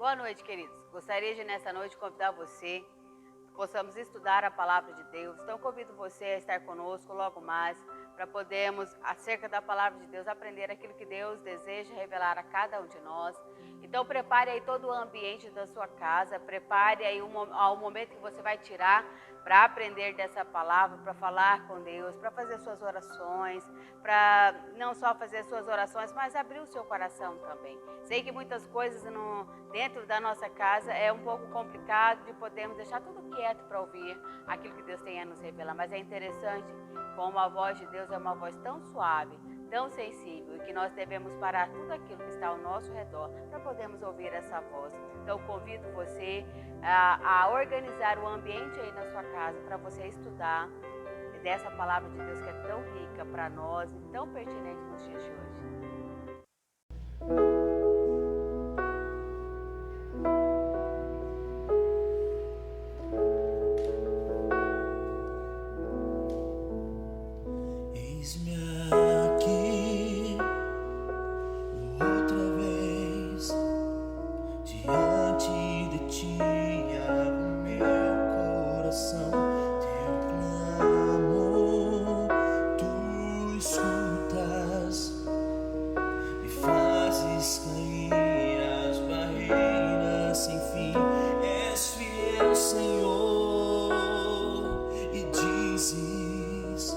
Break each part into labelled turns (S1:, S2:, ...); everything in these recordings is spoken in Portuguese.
S1: Boa noite, queridos. Gostaria de, nessa noite, convidar você que possamos estudar a palavra de Deus. Então, convido você a estar conosco logo mais, para podermos, acerca da palavra de Deus, aprender aquilo que Deus deseja revelar a cada um de nós. Então, prepare aí todo o ambiente da sua casa, prepare aí o momento que você vai tirar para aprender dessa palavra, para falar com Deus, para fazer suas orações, para não só fazer suas orações, mas abrir o seu coração também. Sei que muitas coisas dentro da nossa casa é um pouco complicado de podermos deixar tudo quieto para ouvir aquilo que Deus tem a nos revelar, mas é interessante como a voz de Deus é uma voz tão suave, tão sensível, e que nós devemos parar tudo aquilo que está ao nosso redor para podermos ouvir essa voz. Então, convido você a organizar o ambiente aí na sua casa para você estudar dessa palavra de Deus que é tão rica para nós e tão pertinente nos dias de hoje.
S2: Eis-me aqui outra vez diante de ti, abro meu coração, teu clamor tu escutas, me fazes cair as barreiras sem fim. És fiel, Senhor, e dizes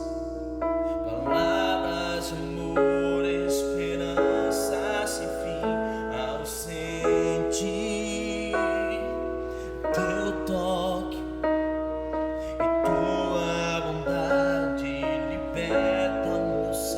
S2: palavras de amor, esperança sem fim. Ao sentir teu toque e tua bondade liberta o meu ser.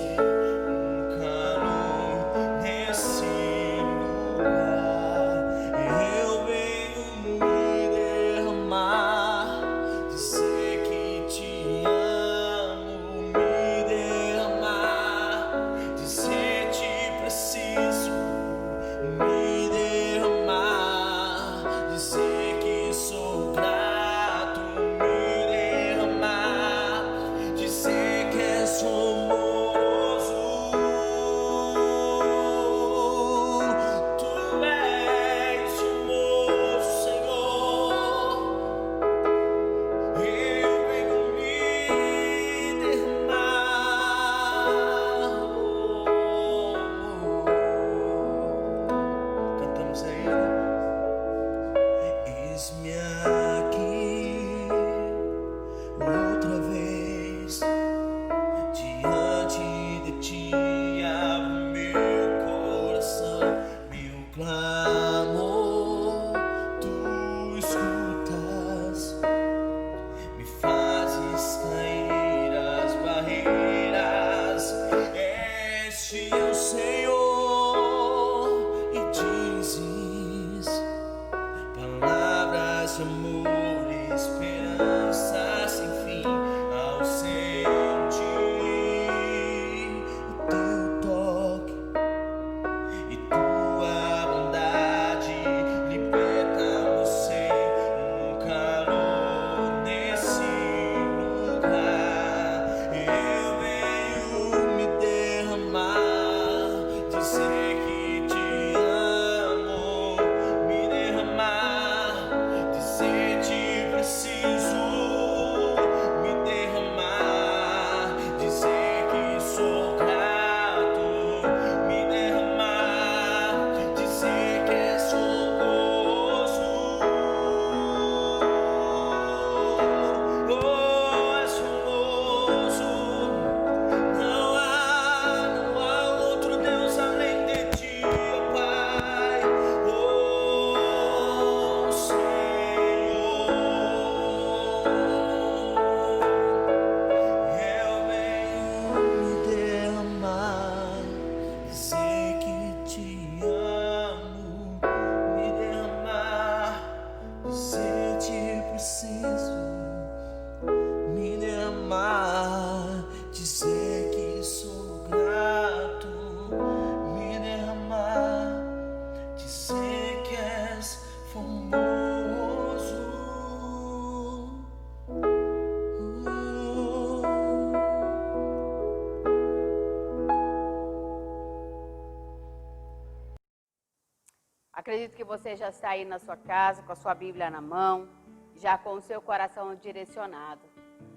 S1: Acredito que você já está aí na sua casa, com a sua Bíblia na mão, já com o seu coração direcionado.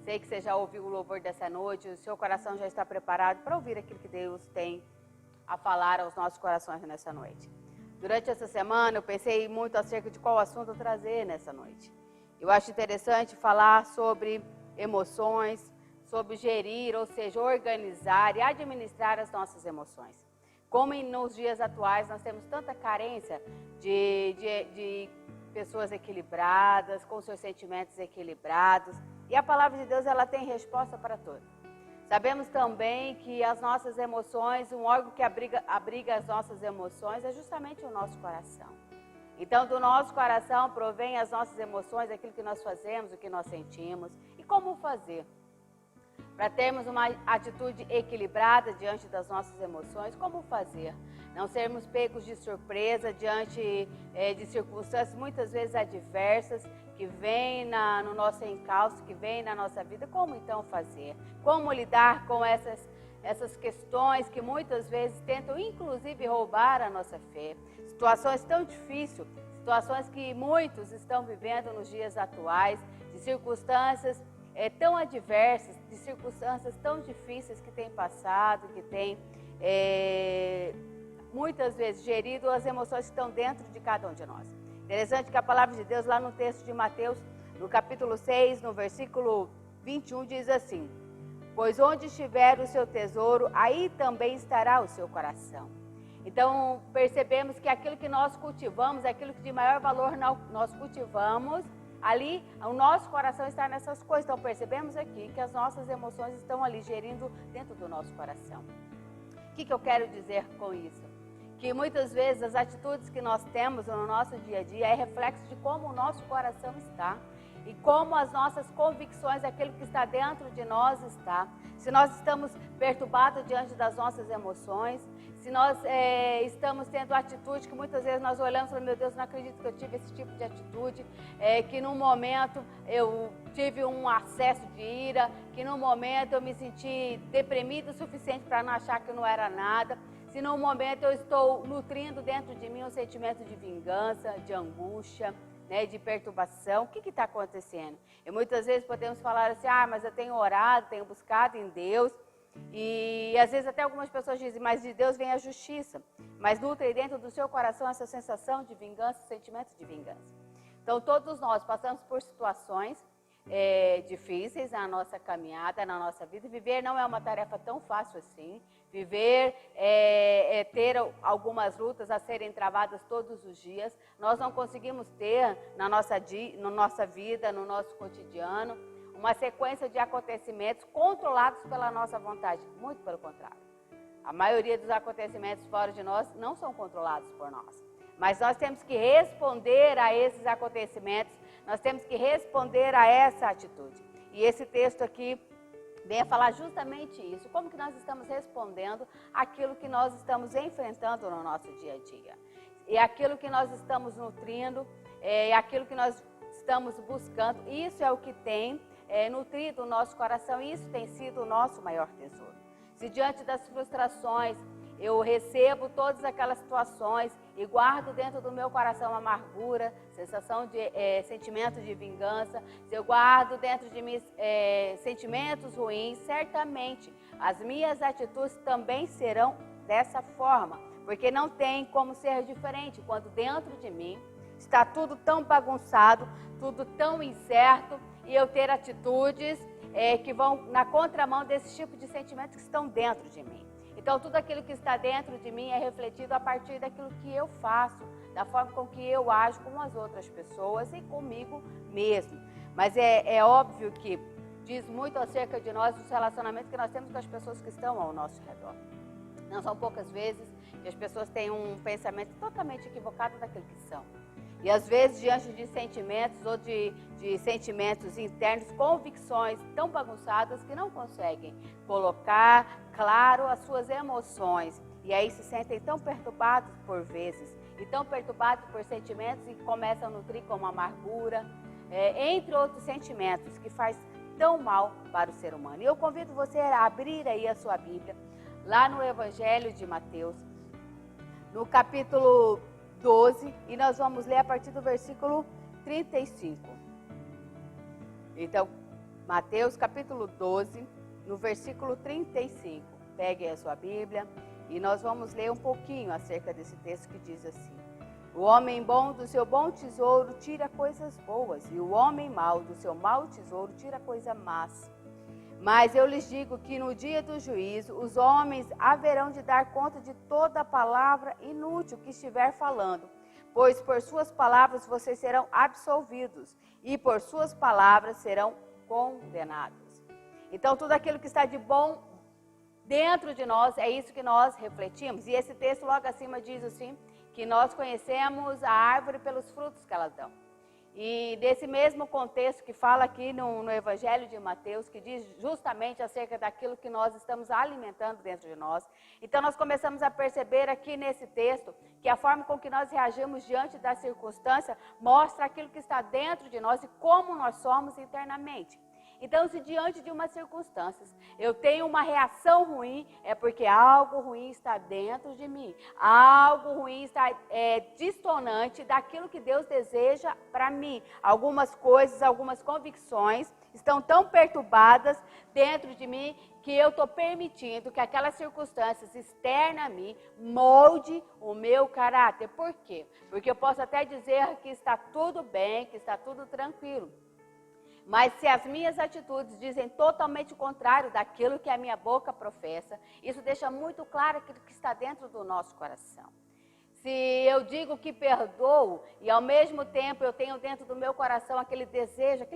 S1: Sei que você já ouviu o louvor dessa noite, o seu coração já está preparado para ouvir aquilo que Deus tem a falar aos nossos corações nessa noite. Durante essa semana eu pensei muito acerca de qual assunto trazer nessa noite. Eu acho interessante falar sobre emoções, sobre gerir, ou seja, organizar e administrar as nossas emoções. Como nos dias atuais nós temos tanta carência de pessoas equilibradas, com seus sentimentos equilibrados. E a palavra de Deus, ela tem resposta para tudo. Sabemos também que as nossas emoções, um órgão que abriga as nossas emoções é justamente o nosso coração. Então, do nosso coração provém as nossas emoções, aquilo que nós fazemos, o que nós sentimos. E como fazer? Para termos uma atitude equilibrada diante das nossas emoções, como fazer? Não sermos pegos de surpresa diante de circunstâncias muitas vezes adversas que vêm no nosso encalço, que vêm na nossa vida. Como então fazer? Como lidar com essas questões que muitas vezes tentam inclusive roubar a nossa fé? Situações tão difíceis, situações que muitos estão vivendo nos dias atuais, de circunstâncias tão adversas, de circunstâncias tão difíceis que têm passado, que têm muitas vezes gerido as emoções que estão dentro de cada um de nós. Interessante que a palavra de Deus lá no texto de Mateus, no capítulo 6, no versículo 21, diz assim: pois onde estiver o seu tesouro, aí também estará o seu coração. Então percebemos que aquilo que nós cultivamos, aquilo que de maior valor nós cultivamos, ali, o nosso coração está nessas coisas. Então percebemos aqui que as nossas emoções estão ali gerindo dentro do nosso coração. O que eu quero dizer com isso? Que muitas vezes as atitudes que nós temos no nosso dia a dia é reflexo de como o nosso coração está e como as nossas convicções, aquilo que está dentro de nós está. Se nós estamos perturbados diante das nossas emoções, se nós estamos tendo atitude que muitas vezes nós olhamos e falamos, meu Deus, não acredito que eu tive esse tipo de atitude, que num momento eu tive um acesso de ira, que num momento eu me senti deprimido o suficiente para não achar que não era nada, se num momento eu estou nutrindo dentro de mim um sentimento de vingança, de angústia, de perturbação, o que está acontecendo? E muitas vezes podemos falar assim, mas eu tenho orado, tenho buscado em Deus, e às vezes até algumas pessoas dizem, mas de Deus vem a justiça, mas nutre dentro do seu coração essa sensação de vingança, sentimento de vingança. Então todos nós passamos por situações difíceis na nossa caminhada, na nossa vida. Viver não é uma tarefa tão fácil assim. Viver ter algumas lutas a serem travadas todos os dias. Nós não conseguimos ter na nossa vida, no nosso cotidiano, uma sequência de acontecimentos controlados pela nossa vontade. Muito pelo contrário. A maioria dos acontecimentos fora de nós não são controlados por nós. Mas nós temos que responder a esses acontecimentos, nós temos que responder a essa atitude. E esse texto aqui vem a falar justamente isso. Como que nós estamos respondendo àquilo que nós estamos enfrentando no nosso dia a dia. E aquilo que nós estamos nutrindo, aquilo que nós estamos buscando. Isso é o que tem nutrido o nosso coração e isso tem sido o nosso maior tesouro. Se diante das frustrações eu recebo todas aquelas situações e guardo dentro do meu coração amargura, sensação de sentimento de vingança, se eu guardo dentro de mim sentimentos ruins, certamente as minhas atitudes também serão dessa forma, porque não tem como ser diferente quando dentro de mim está tudo tão bagunçado, tudo tão incerto e eu ter atitudes que vão na contramão desse tipo de sentimentos que estão dentro de mim. Então, tudo aquilo que está dentro de mim é refletido a partir daquilo que eu faço, da forma com que eu ajo com as outras pessoas e comigo mesmo. Mas é óbvio que diz muito acerca de nós, dos relacionamentos que nós temos com as pessoas que estão ao nosso redor. Não são poucas vezes que as pessoas têm um pensamento totalmente equivocado daquilo que são. E às vezes, diante de sentimentos ou de sentimentos internos, convicções tão bagunçadas que não conseguem colocar claro as suas emoções. E aí se sentem tão perturbados por vezes, e tão perturbados por sentimentos e começam a nutrir como amargura, entre outros sentimentos que faz tão mal para o ser humano. E eu convido você a abrir aí a sua Bíblia, lá no Evangelho de Mateus, no capítulo 12 e nós vamos ler a partir do versículo 35. Então, Mateus capítulo 12, no versículo 35. Pegue a sua Bíblia e nós vamos ler um pouquinho acerca desse texto que diz assim: o homem bom do seu bom tesouro tira coisas boas, e o homem mau do seu mau tesouro tira coisas más. Mas eu lhes digo que no dia do juízo os homens haverão de dar conta de toda palavra inútil que estiver falando, pois por suas palavras vocês serão absolvidos e por suas palavras serão condenados. Então tudo aquilo que está de bom dentro de nós, é isso que nós refletimos. E esse texto logo acima diz assim, que nós conhecemos a árvore pelos frutos que elas dão. E desse mesmo contexto que fala aqui no Evangelho de Mateus, que diz justamente acerca daquilo que nós estamos alimentando dentro de nós. Então nós começamos a perceber aqui nesse texto que a forma com que nós reagimos diante da circunstância mostra aquilo que está dentro de nós e como nós somos internamente. Então, se diante de uma circunstância eu tenho uma reação ruim, é porque algo ruim está dentro de mim. Algo ruim está distonante daquilo que Deus deseja para mim. Algumas coisas, algumas convicções estão tão perturbadas dentro de mim que eu estou permitindo que aquelas circunstâncias externas a mim molde o meu caráter. Por quê? Porque eu posso até dizer que está tudo bem, que está tudo tranquilo. Mas se as minhas atitudes dizem totalmente o contrário daquilo que a minha boca professa, isso deixa muito claro aquilo que está dentro do nosso coração. Se eu digo que perdoo e ao mesmo tempo eu tenho dentro do meu coração aquele desejo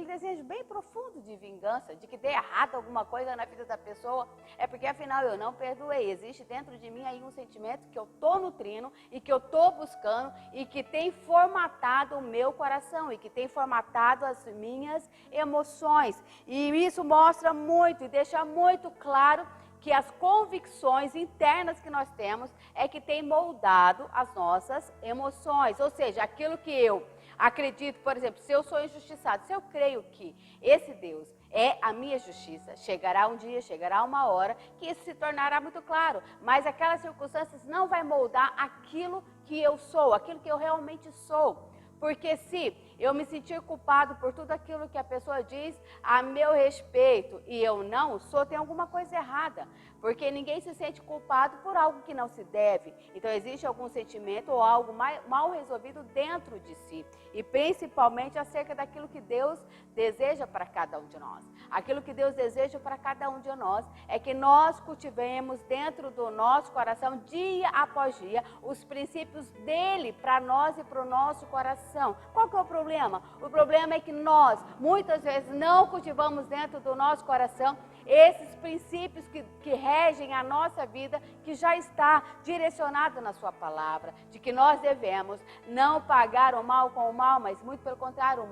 S1: bem profundo de vingança, de que dê errado alguma coisa na vida da pessoa, é porque afinal eu não perdoei. Existe dentro de mim aí um sentimento que eu estou nutrindo e que eu estou buscando e que tem formatado o meu coração e que tem formatado as minhas emoções. E isso mostra muito e deixa muito claro que as convicções internas que nós temos é que tem moldado as nossas emoções. Ou seja, aquilo que eu acredito, por exemplo, se eu sou injustiçado, se eu creio que esse Deus é a minha justiça, chegará um dia, chegará uma hora que isso se tornará muito claro. Mas aquelas circunstâncias não vai moldar aquilo que eu sou, aquilo que eu realmente sou. Porque se eu me sentir culpado por tudo aquilo que a pessoa diz a meu respeito e eu não sou, tem alguma coisa errada. Porque ninguém se sente culpado por algo que não se deve. Então existe algum sentimento ou algo mal resolvido dentro de si. E principalmente acerca daquilo que Deus deseja para cada um de nós. Aquilo que Deus deseja para cada um de nós é que nós cultivemos dentro do nosso coração, dia após dia, os princípios dele para nós e para o nosso coração. Qual que é o problema? O problema é que nós, muitas vezes, não cultivamos dentro do nosso coração esses princípios que regem a nossa vida, que já está direcionado na sua palavra, de que nós devemos não pagar o mal com o mal, mas muito pelo contrário,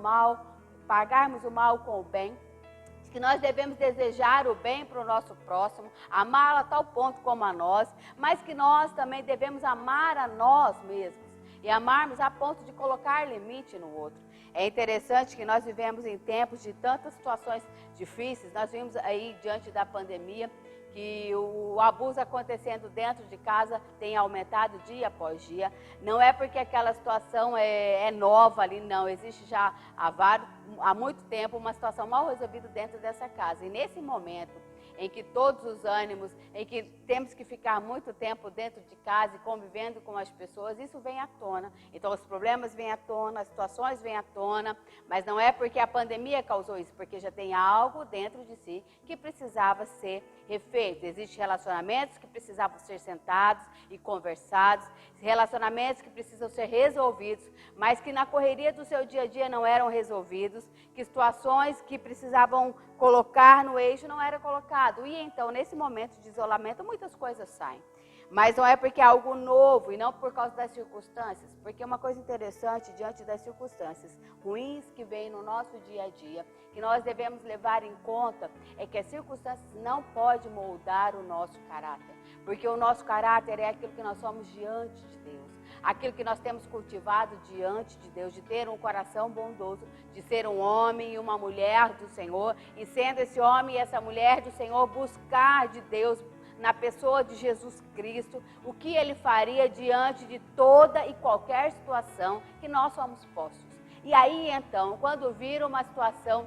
S1: pagarmos o mal com o bem, que nós devemos desejar o bem para o nosso próximo, amá-lo a tal ponto como a nós, mas que nós também devemos amar a nós mesmos e amarmos a ponto de colocar limite no outro. É interessante que nós vivemos em tempos de tantas situações difíceis. Nós vimos aí diante da pandemia que o abuso acontecendo dentro de casa tem aumentado dia após dia. Não é porque aquela situação é nova ali, não. Existe já há muito tempo uma situação mal resolvida dentro dessa casa. E nesse momento em que todos os ânimos, em que temos que ficar muito tempo dentro de casa e convivendo com as pessoas, isso vem à tona. Então os problemas vêm à tona, as situações vêm à tona, mas não é porque a pandemia causou isso, porque já tem algo dentro de si que precisava ser refeito. Existem relacionamentos que precisavam ser sentados e conversados, relacionamentos que precisam ser resolvidos, mas que na correria do seu dia a dia não eram resolvidos, que situações que precisavam colocar no eixo não eram colocadas. E então, nesse momento de isolamento, muitas coisas saem. Mas não é porque é algo novo e não por causa das circunstâncias, porque uma coisa interessante diante das circunstâncias ruins que vêm no nosso dia a dia, que nós devemos levar em conta, é que as circunstâncias não podem moldar o nosso caráter, porque o nosso caráter é aquilo que nós somos diante de Deus, aquilo que nós temos cultivado diante de Deus, de ter um coração bondoso, de ser um homem e uma mulher do Senhor, e sendo esse homem e essa mulher do Senhor, buscar de Deus na pessoa de Jesus Cristo, o que Ele faria diante de toda e qualquer situação que nós somos postos. E aí, então, quando vira uma situação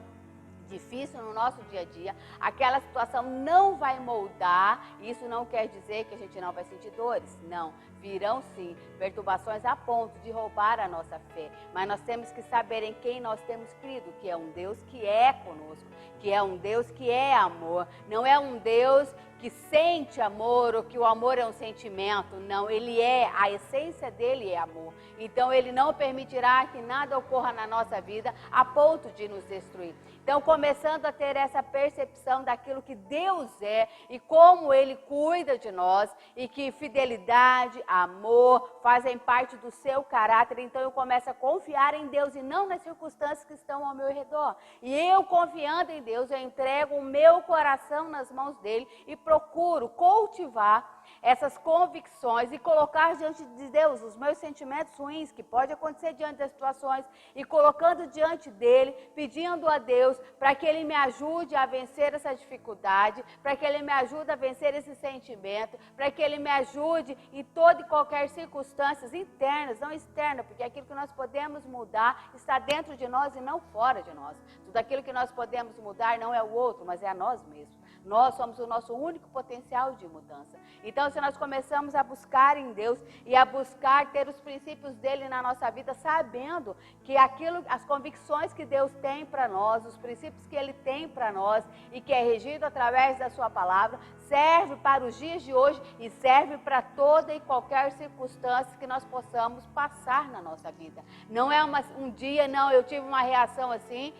S1: difícil no nosso dia a dia, aquela situação não vai moldar, isso não quer dizer que a gente não vai sentir dores, não, virão sim perturbações a ponto de roubar a nossa fé, mas nós temos que saber em quem nós temos crido, que é um Deus que é conosco, que é um Deus que é amor, não é um Deus que sente amor ou que o amor é um sentimento, não, Ele é, a essência dele é amor, então Ele não permitirá que nada ocorra na nossa vida a ponto de nos destruir. Então, começando a ter essa percepção daquilo que Deus é e como Ele cuida de nós e que fidelidade, amor fazem parte do seu caráter, então eu começo a confiar em Deus e não nas circunstâncias que estão ao meu redor. E eu confiando em Deus, eu entrego o meu coração nas mãos dele e procuro cultivar essas convicções e colocar diante de Deus os meus sentimentos ruins que pode acontecer diante das situações e colocando diante dele, pedindo a Deus para que ele me ajude a vencer essa dificuldade, para que ele me ajude a vencer esse sentimento, para que ele me ajude em toda e qualquer circunstâncias internas, não externas, porque aquilo que nós podemos mudar está dentro de nós e não fora de nós. Tudo aquilo que nós podemos mudar não é o outro, mas é a nós mesmos. Nós somos o nosso único potencial de mudança. Então, se nós começamos a buscar em Deus e a buscar ter os princípios dele na nossa vida, sabendo que as convicções que Deus tem para nós, os princípios que ele tem para nós e que é regido através da sua palavra, serve para os dias de hoje e serve para toda e qualquer circunstância que nós possamos passar na nossa vida. Não é um dia, não, eu tive uma reação assim,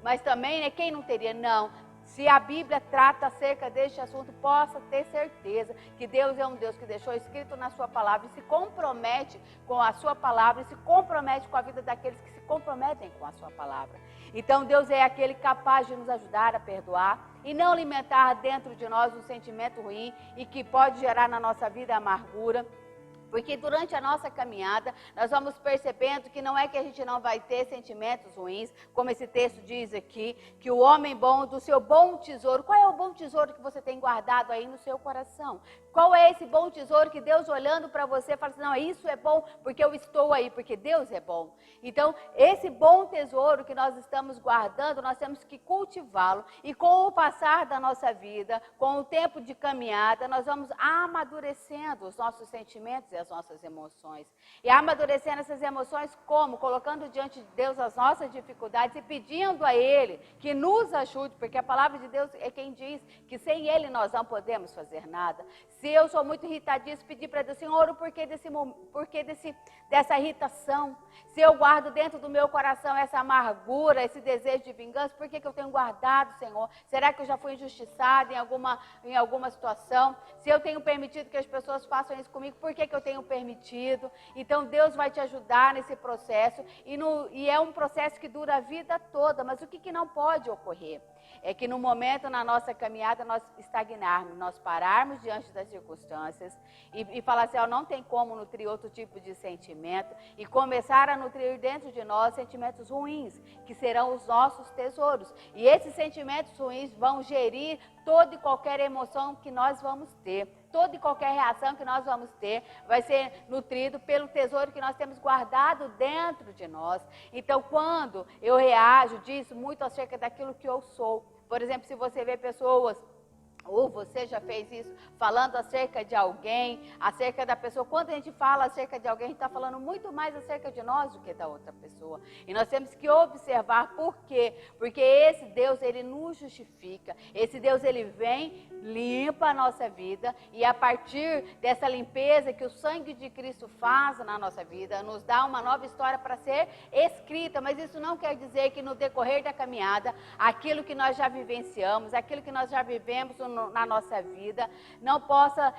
S1: mas também, né, quem não teria? Não. Se a Bíblia trata acerca deste assunto, possa ter certeza que Deus é um Deus que deixou escrito na sua palavra e se compromete com a sua palavra e se compromete com a vida daqueles que se comprometem com a sua palavra. Então Deus é aquele capaz de nos ajudar a perdoar e não alimentar dentro de nós um sentimento ruim e que pode gerar na nossa vida amargura. Porque durante a nossa caminhada, nós vamos percebendo que não é que a gente não vai ter sentimentos ruins, como esse texto diz aqui, que o homem bom, do seu bom tesouro, qual é o bom tesouro que você tem guardado aí no seu coração? Qual é esse bom tesouro que Deus olhando para você fala assim, não, isso é bom porque eu estou aí, porque Deus é bom. Então, esse bom tesouro que nós estamos guardando, nós temos que cultivá-lo e com o passar da nossa vida, com o tempo de caminhada, nós vamos amadurecendo os nossos sentimentos e as nossas emoções. E amadurecendo essas emoções como? Colocando diante de Deus as nossas dificuldades e pedindo a Ele que nos ajude, porque a palavra de Deus é quem diz que sem Ele nós não podemos fazer nada. Se eu sou muito irritadiça, pedir para Deus, Senhor, o porquê dessa irritação? Se eu guardo dentro do meu coração essa amargura, esse desejo de vingança, por que eu tenho guardado, Senhor? Será que eu já fui injustiçada em alguma situação? Se eu tenho permitido que as pessoas façam isso comigo, por que eu tenho permitido? Então Deus vai te ajudar nesse processo e é um processo que dura a vida toda, mas o que não pode ocorrer? É que no momento na nossa caminhada nós estagnarmos, nós pararmos diante das circunstâncias e falar assim, não tem como nutrir outro tipo de sentimento e começar a nutrir dentro de nós sentimentos ruins, que serão os nossos tesouros. E esses sentimentos ruins vão gerir toda e qualquer emoção que nós vamos ter. Toda e qualquer reação que nós vamos ter vai ser nutrido pelo tesouro que nós temos guardado dentro de nós. Então, quando eu reajo, diz muito acerca daquilo que eu sou. Por exemplo, se você vê pessoas, ou você já fez isso, falando acerca de alguém, acerca da pessoa. Quando a gente fala acerca de alguém, a gente está falando muito mais acerca de nós do que da outra pessoa. E nós temos que observar por quê. Porque esse Deus, ele nos justifica. Esse Deus, ele vem, limpa a nossa vida. E a partir dessa limpeza que o sangue de Cristo faz na nossa vida, nos dá uma nova história para ser escrita. Mas isso não quer dizer que no decorrer da caminhada, aquilo que nós já vivenciamos, aquilo que nós já vivemos na nossa vida, não possa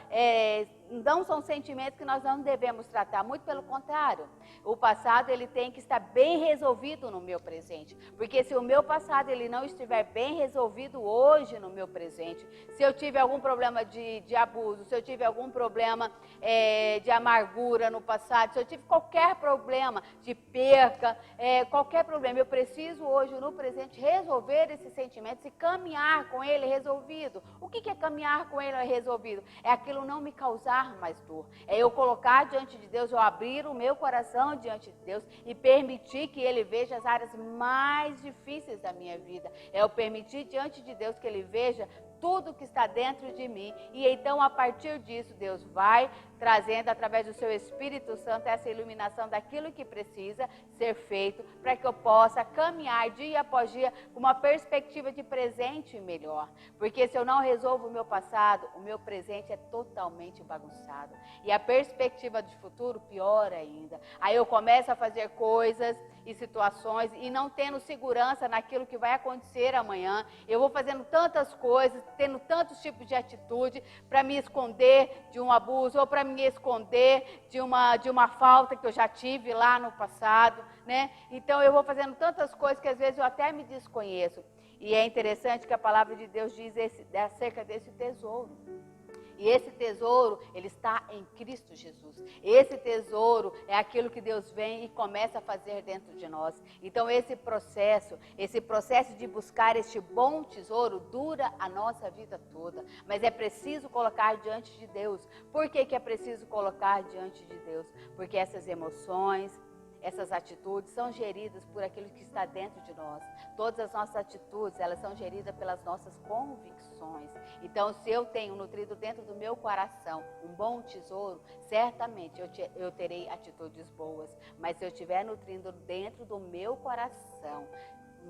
S1: não são sentimentos que nós não devemos tratar, muito pelo contrário. O passado ele tem que estar bem resolvido no meu presente, porque se o meu passado ele não estiver bem resolvido hoje no meu presente, se eu tive algum problema de abuso, se eu tive algum problema de amargura no passado, se eu tive qualquer problema de perca, qualquer problema, eu preciso hoje no presente resolver esses sentimentos e caminhar com ele resolvido. O que é caminhar com ele resolvido? É aquilo não me causar mais dor. É eu colocar diante de Deus, eu abrir o meu coração diante de Deus e permitir que Ele veja as áreas mais difíceis da minha vida. É eu permitir diante de Deus que Ele veja tudo que está dentro de mim. E então, a partir disso, Deus vai trazendo, através do seu Espírito Santo, essa iluminação daquilo que precisa ser feito para que eu possa caminhar dia após dia com uma perspectiva de presente melhor. Porque se eu não resolvo o meu passado, o meu presente é totalmente bagunçado. E a perspectiva de futuro, pior ainda. Aí eu começo a fazer coisas e situações e não tendo segurança naquilo que vai acontecer amanhã. Eu vou fazendo tantas coisas, tendo tantos tipos de atitude para me esconder de um abuso ou para me esconder de uma falta que eu já tive lá no passado, né? Então eu vou fazendo tantas coisas que às vezes eu até me desconheço. E é interessante que a palavra de Deus diz acerca desse tesouro. E esse tesouro, ele está em Cristo Jesus. Esse tesouro é aquilo que Deus vem e começa a fazer dentro de nós. Então esse processo de buscar este bom tesouro dura a nossa vida toda. Mas é preciso colocar diante de Deus. Por que é preciso colocar diante de Deus? Porque essas emoções, essas atitudes são geridas por aquilo que está dentro de nós. Todas as nossas atitudes, elas são geridas pelas nossas convicções. Então, se eu tenho nutrido dentro do meu coração um bom tesouro, certamente eu terei atitudes boas. Mas se eu estiver nutrindo dentro do meu coração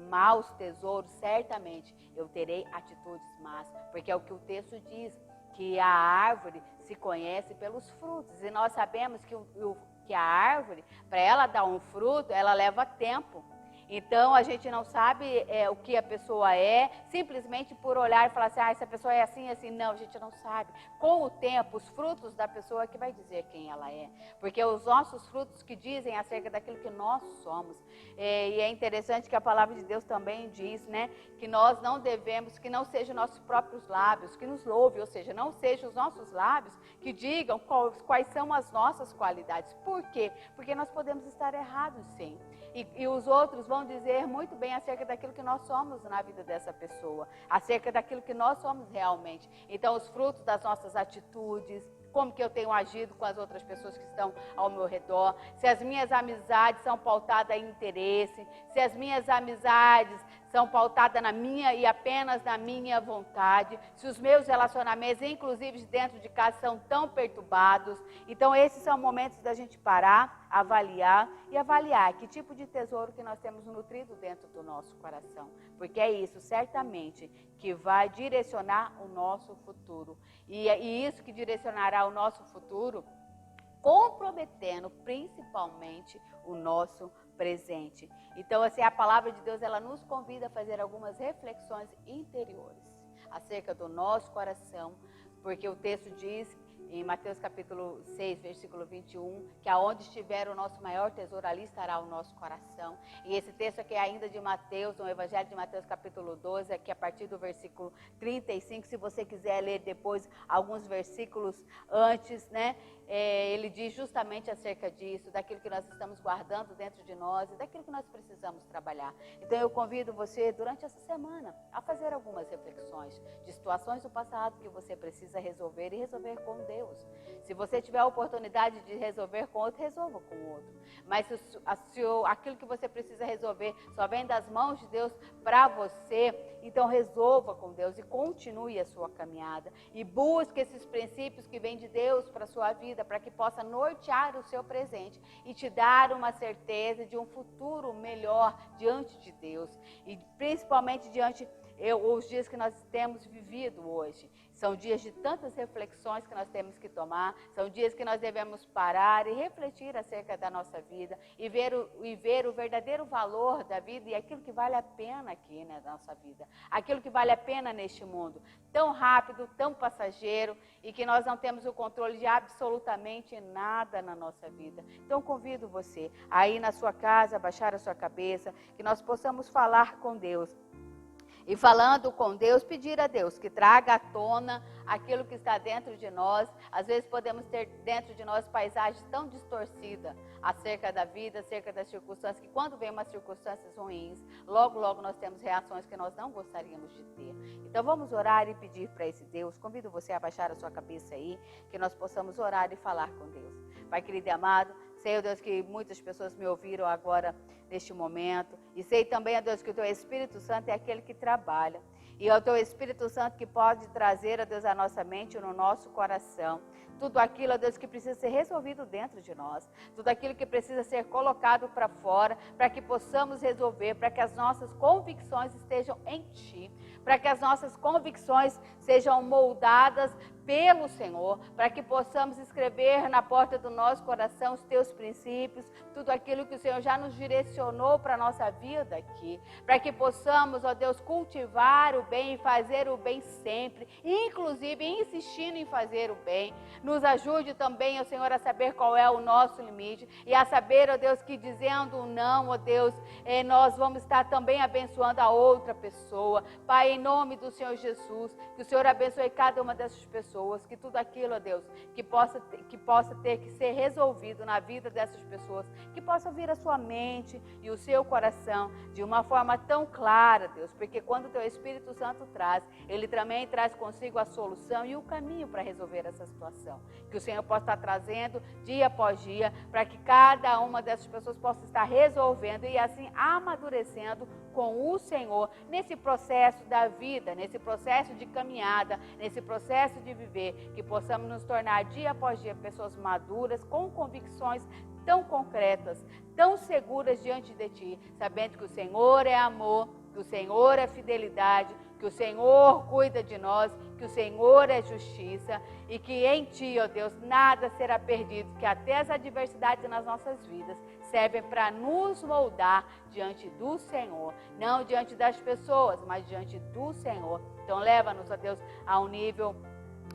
S1: maus tesouros, certamente eu terei atitudes más. Porque é o que o texto diz, que a árvore se conhece pelos frutos. E nós sabemos que a árvore, para ela dar um fruto, ela leva tempo. Então, a gente não sabe o que a pessoa é, simplesmente por olhar e falar assim, essa pessoa é assim, assim. Não, a gente não sabe. Com o tempo, os frutos da pessoa é que vai dizer quem ela é. Porque os nossos frutos que dizem acerca daquilo que nós somos. E é interessante que a palavra de Deus também diz, né, que nós não devemos, que não sejam nossos próprios lábios, que nos louve, ou seja, não sejam os nossos lábios que digam quais são as nossas qualidades. Por quê? Porque nós podemos estar errados, sim. E os outros vão dizer muito bem acerca daquilo que nós somos na vida dessa pessoa, acerca daquilo que nós somos realmente. Então, os frutos das nossas atitudes, como que eu tenho agido com as outras pessoas que estão ao meu redor, se as minhas amizades são pautadas em interesse, se as minhas amizades são pautadas na minha e apenas na minha vontade, se os meus relacionamentos, inclusive dentro de casa, são tão perturbados. Então, esses são momentos da gente parar, avaliar que tipo de tesouro que nós temos nutrido dentro do nosso coração. Porque é isso, certamente, que vai direcionar o nosso futuro. E isso que direcionará o nosso futuro, comprometendo principalmente o nosso presente. Então, assim, a palavra de Deus, ela nos convida a fazer algumas reflexões interiores acerca do nosso coração, porque o texto diz em Mateus capítulo 6, versículo 21, que aonde estiver o nosso maior tesouro, ali estará o nosso coração. E esse texto aqui é ainda de Mateus, no Evangelho de Mateus capítulo 12, aqui a partir do versículo 35, se você quiser ler depois alguns versículos antes, né? Ele diz justamente acerca disso, daquilo que nós estamos guardando dentro de nós e daquilo que nós precisamos trabalhar. Então eu convido você, durante essa semana, a fazer algumas reflexões de situações do passado que você precisa resolver e resolver com Deus. Se você tiver a oportunidade de resolver com outro, resolva com o outro. Mas se aquilo que você precisa resolver só vem das mãos de Deus para você, então resolva com Deus e continue a sua caminhada. E busque esses princípios que vêm de Deus para a sua vida, para que possa nortear o seu presente e te dar uma certeza de um futuro melhor diante de Deus. E principalmente diante os dias que nós temos vivido hoje. São dias de tantas reflexões que nós temos que tomar, são dias que nós devemos parar e refletir acerca da nossa vida e ver o verdadeiro valor da vida e aquilo que vale a pena aqui na nossa vida, aquilo que vale a pena neste mundo, tão rápido, tão passageiro e que nós não temos o controle de absolutamente nada na nossa vida. Então convido você a ir na sua casa, baixar a sua cabeça, que nós possamos falar com Deus. E falando com Deus, pedir a Deus que traga à tona aquilo que está dentro de nós. Às vezes podemos ter dentro de nós paisagens tão distorcidas acerca da vida, acerca das circunstâncias, que quando vem umas circunstâncias ruins, logo nós temos reações que nós não gostaríamos de ter. Então vamos orar e pedir para esse Deus. Convido você a baixar a sua cabeça aí, que nós possamos orar e falar com Deus. Pai querido e amado, sei, ó Deus, que muitas pessoas me ouviram agora neste momento. E sei também, ó Deus, que o Teu Espírito Santo é aquele que trabalha. E é o Teu Espírito Santo que pode trazer, ó Deus, a nossa mente e no nosso coração. Tudo aquilo, ó Deus, que precisa ser resolvido dentro de nós. Tudo aquilo que precisa ser colocado para fora, para que possamos resolver, para que as nossas convicções estejam em Ti. Para que as nossas convicções sejam moldadas pelo Senhor, para que possamos escrever na porta do nosso coração os Teus princípios, tudo aquilo que o Senhor já nos direcionou para a nossa vida aqui, para que possamos, ó Deus, cultivar o bem e fazer o bem sempre, inclusive insistindo em fazer o bem. Nos ajude também, ó Senhor, a saber qual é o nosso limite e a saber, ó Deus, que dizendo um não, ó Deus, nós vamos estar também abençoando a outra pessoa. Pai, em nome do Senhor Jesus, que o Senhor abençoe cada uma dessas pessoas, que tudo aquilo, ó Deus, que possa ter que ser resolvido na vida dessas pessoas, que possa vir a sua mente e o seu coração de uma forma tão clara, Deus, porque quando o Teu Espírito Santo traz, Ele também traz consigo a solução e o caminho para resolver essa situação. Que o Senhor possa estar trazendo dia após dia, para que cada uma dessas pessoas possa estar resolvendo e assim amadurecendo com o Senhor nesse processo da vida, nesse processo de caminhada, nesse processo de viver, que possamos nos tornar dia após dia pessoas maduras, com convicções tão concretas, tão seguras diante de Ti, sabendo que o Senhor é amor, que o Senhor é fidelidade, que o Senhor cuida de nós, que o Senhor é justiça e que em Ti, ó Deus, nada será perdido, que até as adversidades nas nossas vidas servem para nos moldar diante do Senhor, não diante das pessoas, mas diante do Senhor. Então leva-nos, ó Deus, a um nível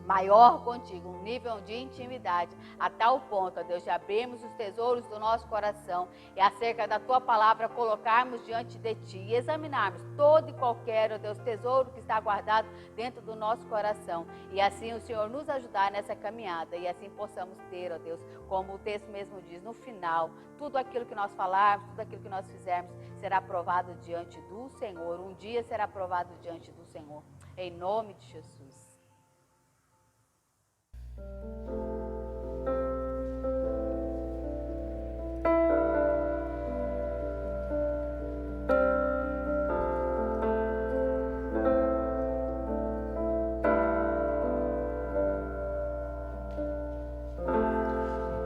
S1: maior contigo, um nível de intimidade, a tal ponto, ó Deus, de abrirmos os tesouros do nosso coração e acerca da Tua palavra colocarmos diante de Ti e examinarmos todo e qualquer, ó Deus, tesouro que está guardado dentro do nosso coração e assim o Senhor nos ajudar nessa caminhada e assim possamos ter, ó Deus, como o texto mesmo diz, no final, tudo aquilo que nós falarmos, tudo aquilo que nós fizermos será aprovado diante do Senhor, um dia será aprovado diante do Senhor, em nome de Jesus.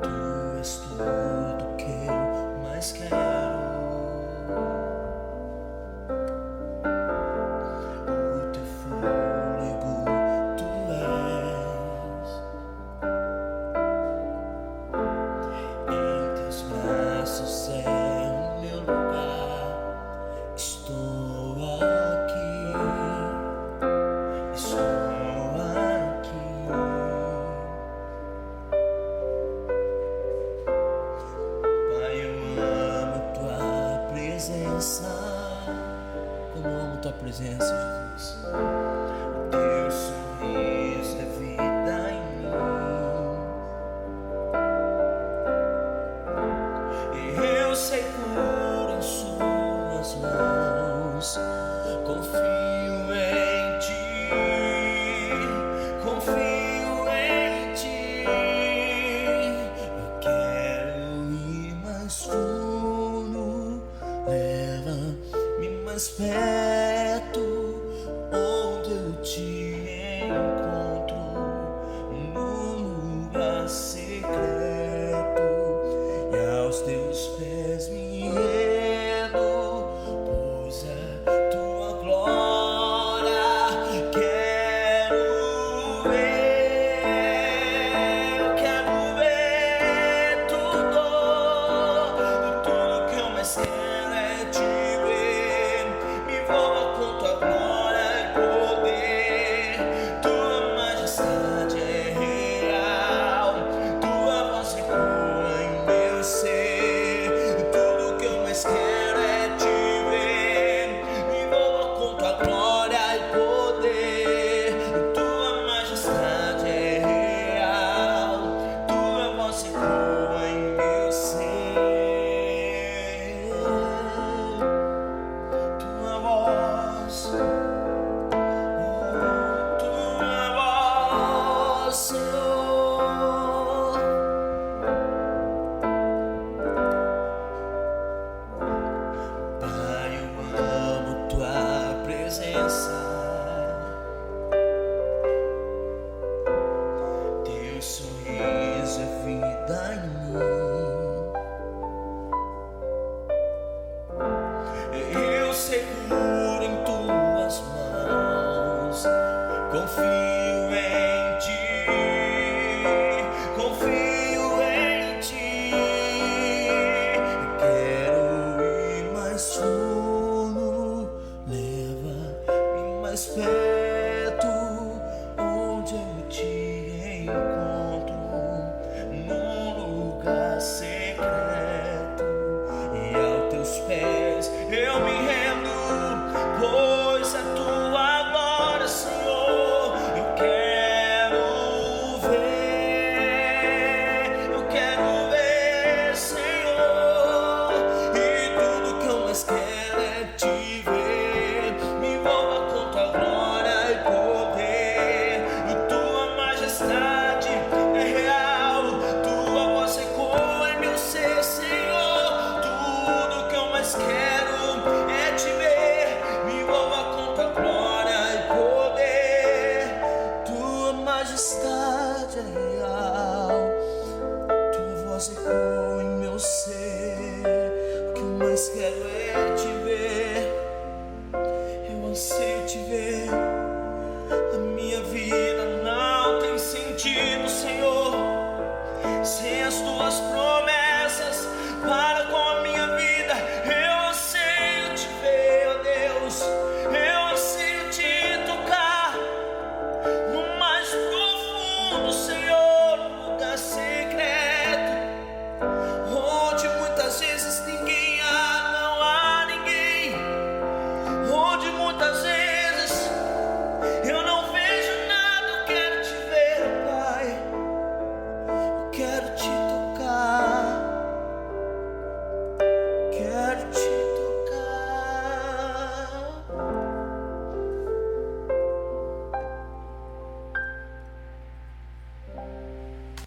S2: Tu és tudo que eu mais quero. O Teu fôlego Tu és. Em Teus braços é o meu lugar. Estou aqui. Estou aqui. Pai, eu amo Tua presença. Como eu amo Tua presença, Jesus. O Teu sorriso é vida em mim. E eu seguro em Suas mãos. Confio em Ti. Confio em Ti. Eu quero ir mais fundo. Leva-me mais perto, onde eu Te encontro, num lugar secreto, e aos Teus pés me rendo, pois a Tua glória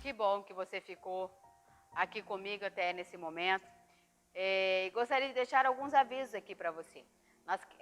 S1: Que bom que você ficou aqui comigo até nesse momento. Gostaria de deixar alguns avisos aqui para você.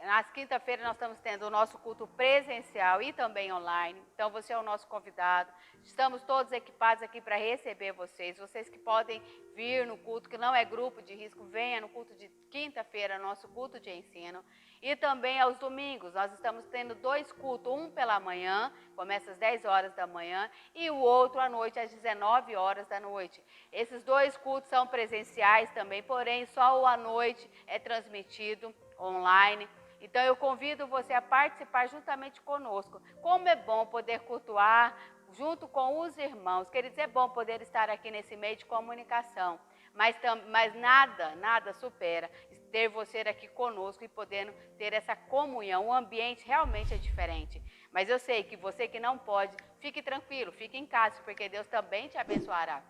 S1: Nas quinta-feiras nós estamos tendo o nosso culto presencial e também online. Então você é o nosso convidado. Estamos todos equipados aqui para receber vocês. Vocês que podem vir no culto, que não é grupo de risco, venha no culto de quinta-feira, nosso culto de ensino. E também aos domingos, nós estamos tendo 2 cultos, um pela manhã, começa às 10 horas da manhã, e o outro à noite, às 19 horas da noite. Esses 2 cultos são presenciais também, porém só o à noite é transmitido online. Então eu convido você a participar juntamente conosco. Como é bom poder cultuar junto com os irmãos. Queridos, é bom poder estar aqui nesse meio de comunicação. Mas nada supera ter você aqui conosco e podendo ter essa comunhão. O ambiente realmente é diferente. Mas eu sei que você que não pode, fique tranquilo, fique em casa, porque Deus também te abençoará.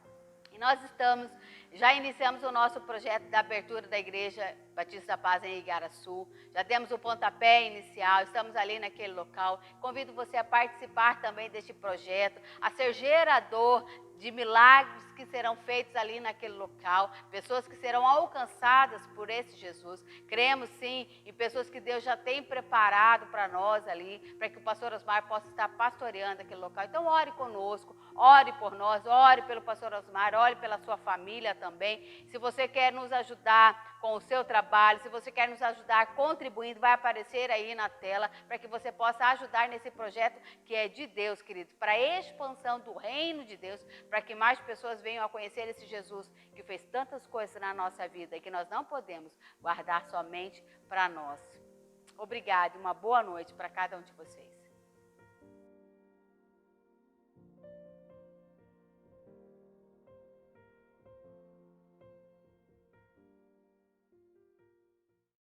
S1: E nós já iniciamos o nosso projeto da abertura da Igreja Batista da Paz em Igaraçu. Já temos o pontapé inicial, estamos ali naquele local. Convido você a participar também deste projeto, a ser gerador de milagres que serão feitos ali naquele local, pessoas que serão alcançadas por esse Jesus. Cremos sim em pessoas que Deus já tem preparado para nós ali, para que o pastor Osmar possa estar pastoreando aquele local. Então ore conosco, ore por nós, ore pelo pastor Osmar, ore pela sua família também. Se você quer nos ajudar com o seu trabalho, se você quer nos ajudar contribuindo, vai aparecer aí na tela, para que você possa ajudar nesse projeto que é de Deus, queridos, para a expansão do reino de Deus, para que mais pessoas venham a conhecer esse Jesus que fez tantas coisas na nossa vida e que nós não podemos guardar somente para nós. Obrigada e uma boa noite para cada um de vocês.